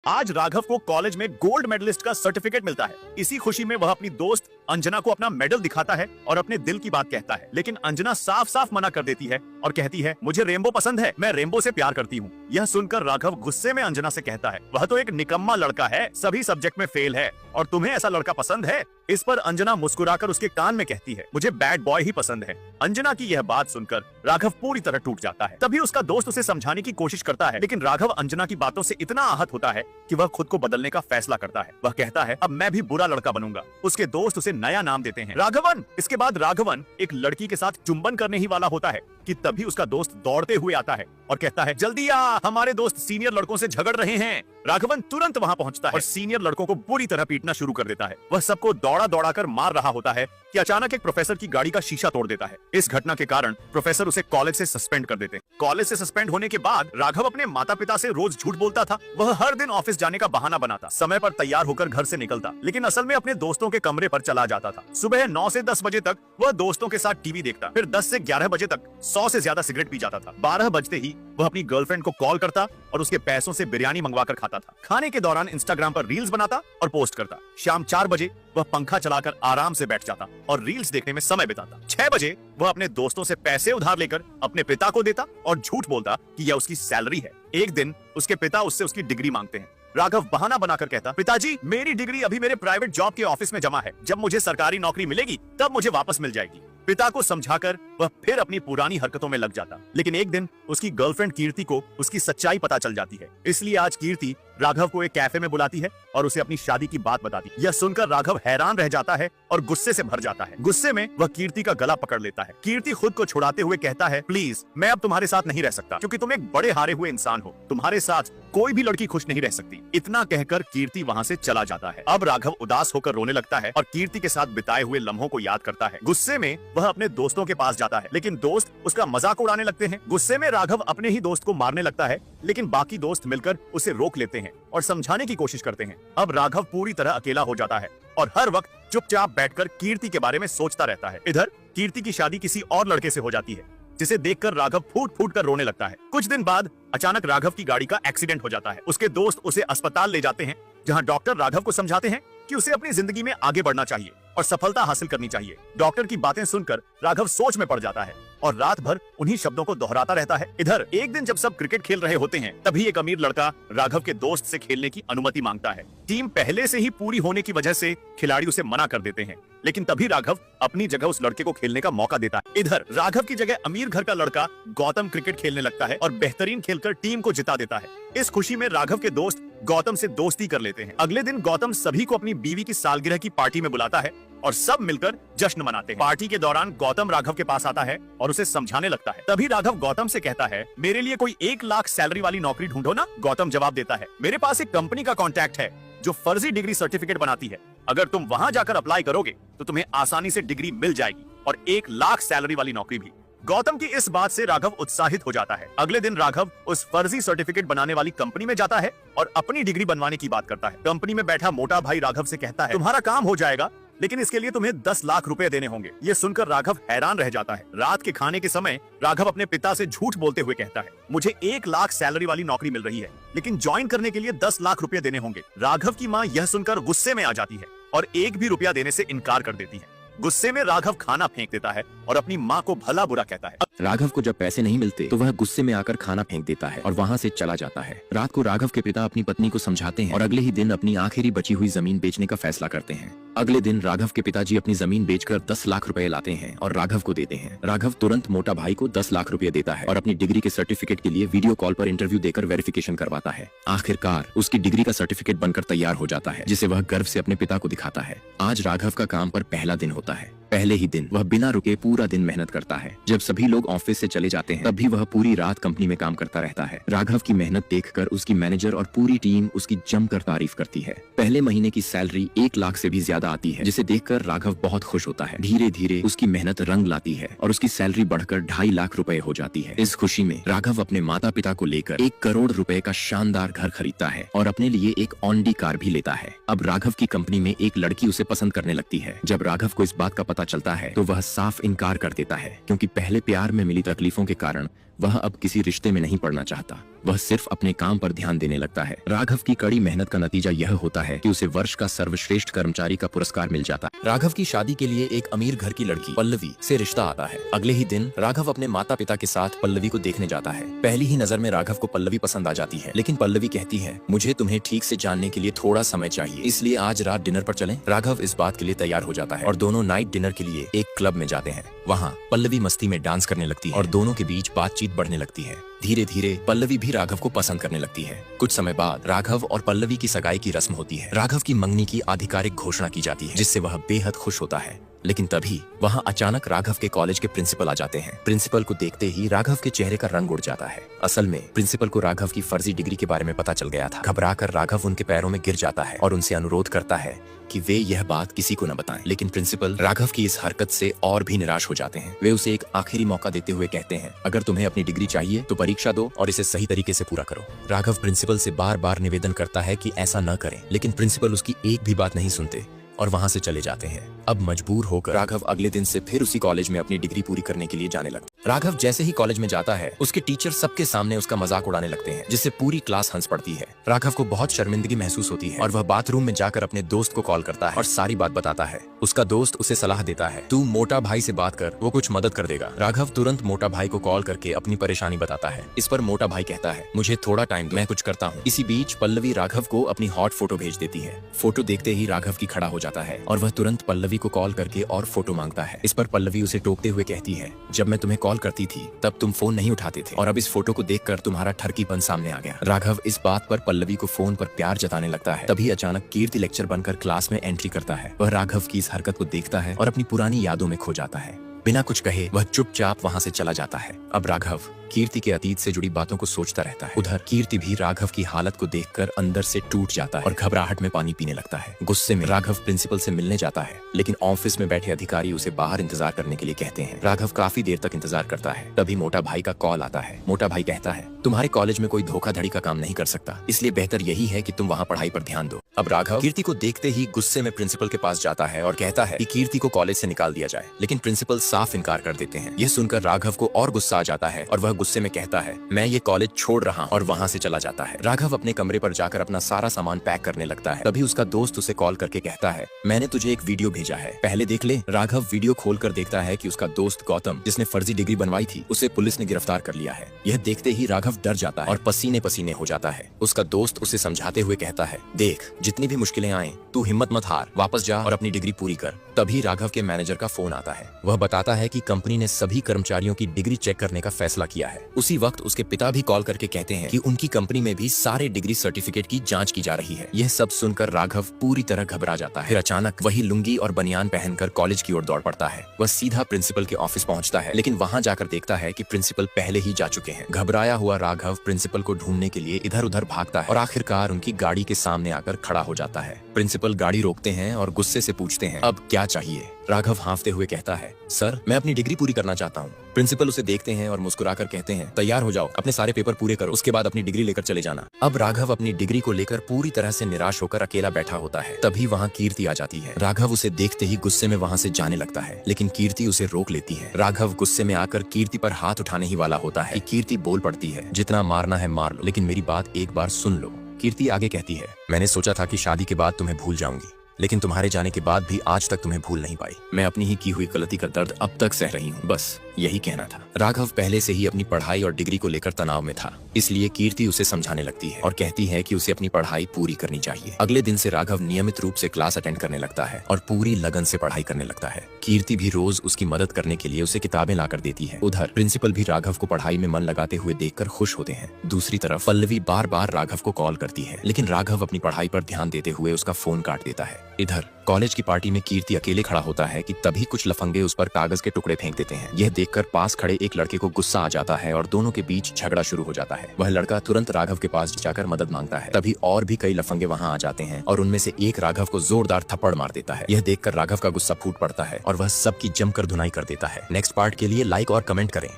आज राघव को कॉलेज में गोल्ड मेडलिस्ट का सर्टिफिकेट मिलता है। इसी खुशी में वह अपनी दोस्त अंजना को अपना मेडल दिखाता है और अपने दिल की बात कहता है, लेकिन अंजना साफ साफ मना कर देती है और कहती है, मुझे रेनबो पसंद है, मैं रेनबो से प्यार करती हूँ। यह सुनकर राघव गुस्से में अंजना से कहता है, वह तो एक निकम्मा लड़का है, सभी सब्जेक्ट में फेल है और तुम्हें ऐसा लड़का पसंद है। इस पर अंजना मुस्कुराकर उसके कान में कहती है, मुझे बैड बॉय ही पसंद है। अंजना की यह बात सुनकर राघव पूरी तरह टूट जाता है। तभी उसका दोस्त उसे समझाने की कोशिश करता है, लेकिन राघव अंजना की बातों से इतना आहत होता है कि वह खुद को बदलने का फैसला करता है। वह कहता है, अब मैं भी बुरा लड़का बनूंगा। उसके दोस्त उसे नया नाम देते हैं, राघवन। इसके बाद राघवन एक लड़की के साथ चुंबन करने ही वाला होता है कि तभी उसका दोस्त दौड़ते हुए आता है और कहता है, जल्दी आ, हमारे दोस्त सीनियर लड़कों से झगड़ रहे हैं। राघवन तुरंत वहां पहुंचता है और सीनियर लड़कों को बुरी तरह पीटना शुरू कर देता है। वह सबको दौड़ा दौड़ा कर मार रहा होता है कि अचानक एक प्रोफेसर की गाड़ी का शीशा तोड़ देता है। इस घटना के कारण प्रोफेसर उसे कॉलेज से सस्पेंड कर देते हैं। कॉलेज से सस्पेंड होने के बाद राघव अपने माता पिता से रोज झूठ बोलता था। वह हर दिन ऑफिस जाने का बहाना बनाता, समय पर तैयार होकर घर से निकलता, लेकिन असल में अपने दोस्तों के कमरे पर चला जाता था। सुबह 9 से 10 बजे तक वह दोस्तों के साथ टीवी देखता, फिर 10 से 11 बजे तक 100 से ज्यादा सिगरेट पी जाता था। 12 बजते ही वह अपनी गर्लफ्रेंड को कॉल करता और उसके पैसों से बिरयानी मंगवा कर खाता था। खाने के दौरान इंस्टाग्राम पर रील्स बनाता और पोस्ट करता। शाम 4 बजे वह पंखा चलाकर आराम से बैठ जाता और रील्स देखने में समय बिताता। 6 बजे वह अपने दोस्तों से पैसे उधार लेकर अपने पिता को देता और झूठ बोलता कि यह उसकी सैलरी है। एक दिन उसके पिता उससे उसकी डिग्री मांगते हैं। राघव बहाना बनाकर कहता, पिताजी मेरी डिग्री अभी मेरे प्राइवेट जॉब के ऑफिस में जमा है, जब मुझे सरकारी नौकरी मिलेगी तब मुझे वापस मिल जाएगी। पिता को समझाकर वह फिर अपनी पुरानी हरकतों में लग जाता, लेकिन एक दिन उसकी गर्लफ्रेंड कीर्ति को उसकी सच्चाई पता चल जाती है। इसलिए आज कीर्ति राघव को एक कैफे में बुलाती है और उसे अपनी शादी की बात बताती है। यह सुनकर राघव हैरान रह जाता है और गुस्से से भर जाता है। गुस्से में वह कीर्ति का गला पकड़ लेता है। कीर्ति खुद को छुड़ाते हुए कहता है, प्लीज मैं अब तुम्हारे साथ नहीं रह सकता, क्योंकि तुम एक बड़े हारे हुए इंसान हो। तुम्हारे साथ कोई भी लड़की खुश नहीं रह सकती। इतना कहकर कीर्ति वहाँ से चला जाता है। अब राघव उदास होकर रोने लगता है और कीर्ति के साथ बिताए हुए लम्हों को याद करता है। गुस्से में वह अपने दोस्तों के पास जाता है, लेकिन दोस्त उसका मजाक उड़ाने लगते हैं। गुस्से में राघव अपने ही दोस्त को मारने लगता है, लेकिन बाकी दोस्त मिलकर उसे रोक लेते हैं और समझाने की कोशिश करते हैं। अब राघव पूरी तरह अकेला हो जाता है और हर वक्त चुपचाप बैठकर कीर्ति के बारे में सोचता रहता है। इधर कीर्ति की शादी किसी और लड़के से हो जाती है, जिसे देखकर राघव फूट फूट कर रोने लगता है। कुछ दिन बाद अचानक राघव की गाड़ी का एक्सीडेंट हो जाता है। उसके दोस्त उसे अस्पताल ले जाते हैं, जहां डॉक्टर राघव को समझाते हैं कि उसे अपनी जिंदगी में आगे बढ़ना चाहिए और सफलता हासिल करनी चाहिए। डॉक्टर की बातें सुनकर राघव सोच में पड़ जाता है और रात भर उन्हीं शब्दों को दोहराता रहता है। इधर एक दिन जब सब क्रिकेट खेल रहे होते हैं, तभी एक अमीर लड़का राघव के दोस्त से खेलने की अनुमति मांगता है। टीम पहले से ही पूरी होने की वजह से खिलाड़ी उसे मना कर देते हैं, लेकिन तभी राघव अपनी जगह उस लड़के को खेलने का मौका देता है। इधर राघव की जगह अमीर घर का लड़का गौतम क्रिकेट खेलने लगता है और बेहतरीन खेलकर टीम को जिता देता है। इस खुशी में राघव के दोस्त गौतम से दोस्ती कर लेते हैं। अगले दिन गौतम सभी को अपनी बीवी की सालगिरह की पार्टी में बुलाता है और सब मिलकर जश्न मनाते हैं। पार्टी के दौरान गौतम राघव के पास आता है और उसे समझाने लगता है। तभी राघव गौतम से कहता है, मेरे लिए कोई 1 लाख सैलरी वाली नौकरी ढूंढो ना। गौतम जवाब देता है, मेरे पास एक कंपनी का कॉन्टैक्ट है जो फर्जी डिग्री सर्टिफिकेट बनाती है। अगर तुम वहां जाकर अप्लाई करोगे तो तुम्हें आसानी से डिग्री मिल जाएगी और 1 लाख सैलरी वाली नौकरी भी। गौतम की इस बात से राघव उत्साहित हो जाता है। अगले दिन राघव उस फर्जी सर्टिफिकेट बनाने वाली कंपनी में जाता है और अपनी डिग्री बनवाने की बात करता है। कंपनी में बैठा मोटा भाई राघव से कहता है, तुम्हारा काम हो जाएगा, लेकिन इसके लिए तुम्हें 10 लाख रुपए देने होंगे। ये सुनकर राघव हैरान रह जाता है। रात के खाने के समय राघव अपने पिता से झूठ बोलते हुए कहता है, मुझे 1 लाख सैलरी वाली नौकरी मिल रही है, लेकिन ज्वाइन करने के लिए 10 लाख रुपए देने होंगे। राघव की माँ यह सुनकर गुस्से में आ जाती है और 1 भी रुपया देने से इनकार कर देती है। गुस्से में राघव खाना फेंक देता है और अपनी माँ को भला बुरा कहता है। राघव को जब पैसे नहीं मिलते तो वह गुस्से में आकर खाना फेंक देता है और वहाँ से चला जाता है। रात को राघव के पिता अपनी पत्नी को समझाते हैं और अगले ही दिन अपनी आखिरी बची हुई जमीन बेचने का फैसला करते हैं। अगले दिन राघव के पिताजी अपनी जमीन बेचकर 10 लाख रुपए लाते हैं और राघव को देते हैं। राघव तुरंत मोटा भाई को 10 लाख रुपए देता है और अपनी डिग्री के सर्टिफिकेट के लिए वीडियो कॉल पर इंटरव्यू देकर वेरिफिकेशन करवाता है। आखिरकार उसकी डिग्री का सर्टिफिकेट बनकर तैयार हो जाता है, जिसे वह गर्व से अपने पिता को दिखाता है। आज राघव का काम पर पहला दिन होता है। पहले ही दिन वह बिना रुके पूरा दिन मेहनत करता है। जब सभी लोग ऑफिस से चले जाते हैं, तब भी वह पूरी रात कंपनी में काम करता रहता है। राघव की मेहनत देखकर उसकी मैनेजर और पूरी टीम उसकी जमकर तारीफ करती है। पहले महीने की सैलरी 1 लाख से भी ज्यादा आती है, जिसे देखकर राघव बहुत खुश होता है। धीरे धीरे उसकी मेहनत रंग लाती है और उसकी सैलरी बढ़कर 2.5 लाख रुपए हो जाती है। इस खुशी में राघव अपने माता पिता को लेकर 1 करोड़ रुपए का शानदार घर खरीदता है और अपने लिए एक ऑडी कार भी लेता है। अब राघव की कंपनी में एक लड़की उसे पसंद करने लगती है। जब राघव को इस बात का पता चलता है तो वह साफ इनकार कर देता है, क्योंकि पहले प्यार में मिली तकलीफों के कारण वह अब किसी रिश्ते में नहीं पड़ना चाहता। वह सिर्फ अपने काम पर ध्यान देने लगता है। राघव की कड़ी मेहनत का नतीजा यह होता है कि उसे वर्ष का सर्वश्रेष्ठ कर्मचारी का पुरस्कार मिल जाता है। राघव की शादी के लिए एक अमीर घर की लड़की पल्लवी से रिश्ता आता है। अगले ही दिन राघव अपने माता पिता के साथ पल्लवी को देखने जाता है। पहली ही नजर में राघव को पल्लवी पसंद आ जाती है, लेकिन पल्लवी कहती है, मुझे तुम्हें ठीक से जानने के लिए थोड़ा समय चाहिए, इसलिए आज रात डिनर पर चलें। राघव इस बात के लिए तैयार हो जाता है और दोनों नाइट डिनर के लिए एक क्लब में जाते हैं। वहाँ पल्लवी मस्ती में डांस करने लगती है और दोनों के बीच बातचीत बढ़ने लगती है। धीरे धीरे पल्लवी भी राघव को पसंद करने लगती है। कुछ समय बाद राघव और पल्लवी की सगाई की रस्म होती है। राघव की मंगनी की आधिकारिक घोषणा की जाती है, जिससे वह बेहद खुश होता है। लेकिन तभी वहाँ अचानक राघव के कॉलेज के प्रिंसिपल आ जाते हैं। प्रिंसिपल को देखते ही राघव के चेहरे का रंग उड़ जाता है। असल में प्रिंसिपल को राघव की फर्जी डिग्री के बारे में पता चल गया था। घबराकर राघव उनके पैरों में गिर जाता है और उनसे अनुरोध करता है कि वे यह बात किसी को न बताएं। लेकिन प्रिंसिपल राघव की इस हरकत से और भी निराश हो जाते हैं। वे उसे एक आखिरी मौका देते हुए कहते हैं, अगर तुम्हें अपनी डिग्री चाहिए तो परीक्षा दो और इसे सही तरीके से पूरा करो। राघव प्रिंसिपल से बार बार निवेदन करता है कि ऐसा न करें, लेकिन प्रिंसिपल उसकी एक भी बात नहीं सुनते और वहाँ से चले जाते हैं। अब मजबूर होकर राघव अगले दिन से फिर उसी कॉलेज में अपनी डिग्री पूरी करने के लिए जाने लगता है। राघव जैसे ही कॉलेज में जाता है, उसके टीचर सबके सामने उसका मजाक उड़ाने लगते हैं, जिससे पूरी क्लास हंस पड़ती है। राघव को बहुत शर्मिंदगी महसूस होती है और वह बाथरूम में जाकर अपने दोस्त को कॉल करता है और सारी बात बताता है। उसका दोस्त उसे सलाह देता है, तू मोटा भाई से बात कर, वो कुछ मदद कर देगा। राघव तुरंत मोटा भाई को कॉल करके अपनी परेशानी बताता है। इस पर मोटा भाई कहता है, मुझे थोड़ा टाइम दो, मैं कुछ करता हूँ। इसी बीच पल्लवी राघव को अपनी हॉट फोटो भेज देती है। फोटो देखते ही राघव की खड़ा हो जाता है और वह तुरंत पल्लवी को कॉल करके और फोटो मांगता है। इस पर पल्लवी उसे टोकते हुए कहती है, जब मैं तुम्हें कॉल करती थी तब तुम फोन नहीं उठाते थे और अब इस फोटो को देखकर तुम्हारा ठरकीपन सामने आ गया। राघव इस बात पर पल्लवी को फोन पर प्यार जताने लगता है। तभी अचानक कीर्ति लेक्चर बनकर क्लास में एंट्री करता है। वह राघव की इस हरकत को देखता है और अपनी पुरानी यादों में खो जाता है। बिना कुछ कहे वह चुपचाप वहाँ से चला जाता है। अब राघव कीर्ति के अतीत से जुड़ी बातों को सोचता रहता है। उधर कीर्ति भी राघव की हालत को देखकर अंदर से टूट जाता है और घबराहट में पानी पीने लगता है। गुस्से में राघव प्रिंसिपल से मिलने जाता है, लेकिन ऑफिस में बैठे अधिकारी उसे बाहर इंतजार करने के लिए कहते हैं। राघव काफी देर तक इंतजार करता है। तभी मोटा भाई का कॉल आता है। मोटा भाई कहता है, तुम्हारे कॉलेज में कोई धोखाधड़ी का काम नहीं कर सकता, इसलिए बेहतर यही है कि तुम वहाँ पढ़ाई पर ध्यान दो। अब राघव कीर्ति को देखते ही गुस्से में प्रिंसिपल के पास जाता है और कहता है कि कीर्ति को कॉलेज से निकाल दिया जाए, लेकिन प्रिंसिपल साफ इनकार कर देते हैं। यह सुनकर राघव को और गुस्सा आ जाता है और वह गुस्से में कहता है, मैं ये कॉलेज छोड़ रहा हूं, और वहां से चला जाता है। राघव अपने कमरे पर जाकर अपना सारा सामान पैक करने लगता है। तभी उसका दोस्त उसे कॉल करके कहता है, मैंने तुझे एक वीडियो भेजा है, पहले देख ले। राघव वीडियो खोलकर देखता है कि उसका दोस्त गौतम, जिसने फर्जी डिग्री बनवाई थी, उसे पुलिस ने गिरफ्तार कर लिया है। यह देखते ही राघव डर जाता है और पसीने पसीने हो जाता है। उसका दोस्त उसे समझाते हुए कहता है, देख, जितनी भी मुश्किलें आए तू हिम्मत मत हार, वापस जा और अपनी डिग्री पूरी कर। तभी राघव के मैनेजर का फोन आता है। वह बताता है कि कंपनी ने सभी कर्मचारियों की डिग्री चेक करने का फैसला किया है। उसी वक्त उसके पिता भी कॉल करके कहते हैं कि उनकी कंपनी में भी सारे डिग्री सर्टिफिकेट की जांच की जा रही है। यह सब सुनकर राघव पूरी तरह घबरा जाता है। फिर अचानक वही लुंगी और बनियान पहनकर कॉलेज की ओर दौड़ पड़ता है। वह सीधा प्रिंसिपल के ऑफिस पहुंचता है, लेकिन वहां जाकर देखता है कि प्रिंसिपल पहले ही जा चुके हैं। घबराया हुआ राघव प्रिंसिपल को ढूंढने के लिए इधर उधर भागता है और आखिरकार उनकी गाड़ी के सामने आकर खड़ा हो जाता है। प्रिंसिपल गाड़ी रोकते हैं और गुस्से से पूछते हैं, अब क्या चाहिए? राघव हांफते हुए कहता है, सर, मैं अपनी डिग्री पूरी करना चाहता हूँ। प्रिंसिपल उसे देखते हैं और मुस्कुराकर कहते हैं, तैयार हो जाओ, अपने सारे पेपर पूरे करो, उसके बाद अपनी डिग्री लेकर चले जाना। अब राघव अपनी डिग्री को लेकर पूरी तरह से निराश होकर अकेला बैठा होता है। तभी वहाँ कीर्ति आ जाती है। राघव उसे देखते ही गुस्से में वहाँ से जाने लगता है, लेकिन कीर्ति उसे रोक लेती है। राघव गुस्से में आकर कीर्ति पर हाथ उठाने ही वाला होता है कि कीर्ति बोल पड़ती है, जितना मारना है मार लो, लेकिन मेरी बात एक बार सुन लो। कीर्ति आगे कहती है, मैंने सोचा था कि शादी के बाद तुम्हें भूल जाऊंगी, लेकिन तुम्हारे जाने के बाद भी आज तक तुम्हें भूल नहीं पाई। मैं अपनी ही की हुई गलती का दर्द अब तक सह रही हूँ, बस यही कहना था। राघव पहले से ही अपनी पढ़ाई और डिग्री को लेकर तनाव में था, इसलिए कीर्ति उसे समझाने लगती है और कहती है कि उसे अपनी पढ़ाई पूरी करनी चाहिए। अगले दिन से राघव नियमित रूप से क्लास अटेंड करने लगता है और पूरी लगन से पढ़ाई करने लगता है। कीर्ति भी रोज उसकी मदद करने के लिए उसे किताबें लाकर देती है। उधर प्रिंसिपल भी राघव को पढ़ाई में मन लगाते हुए देखकर खुश होते हैं। दूसरी तरफ पल्लवी बार बार राघव को कॉल करती है, लेकिन राघव अपनी पढ़ाई पर ध्यान देते हुए उसका फोन काट देता है। इधर कॉलेज की पार्टी में कीर्ति अकेले खड़ा होता है कि तभी कुछ लफंगे उस पर कागज के टुकड़े फेंक देते हैं। यह देखकर पास खड़े एक लड़के को गुस्सा आ जाता है और दोनों के बीच झगड़ा शुरू हो जाता है। वह लड़का तुरंत राघव के पास जाकर मदद मांगता है। तभी और भी कई लफंगे वहां आ जाते हैं और उनमें से एक राघव को जोरदार थप्पड़ मार देता है। यह देखकर राघव का गुस्सा फूट पड़ता है और वह सबकी जमकर धुनाई कर देता है। नेक्स्ट पार्ट के लिए लाइक और कमेंट करें।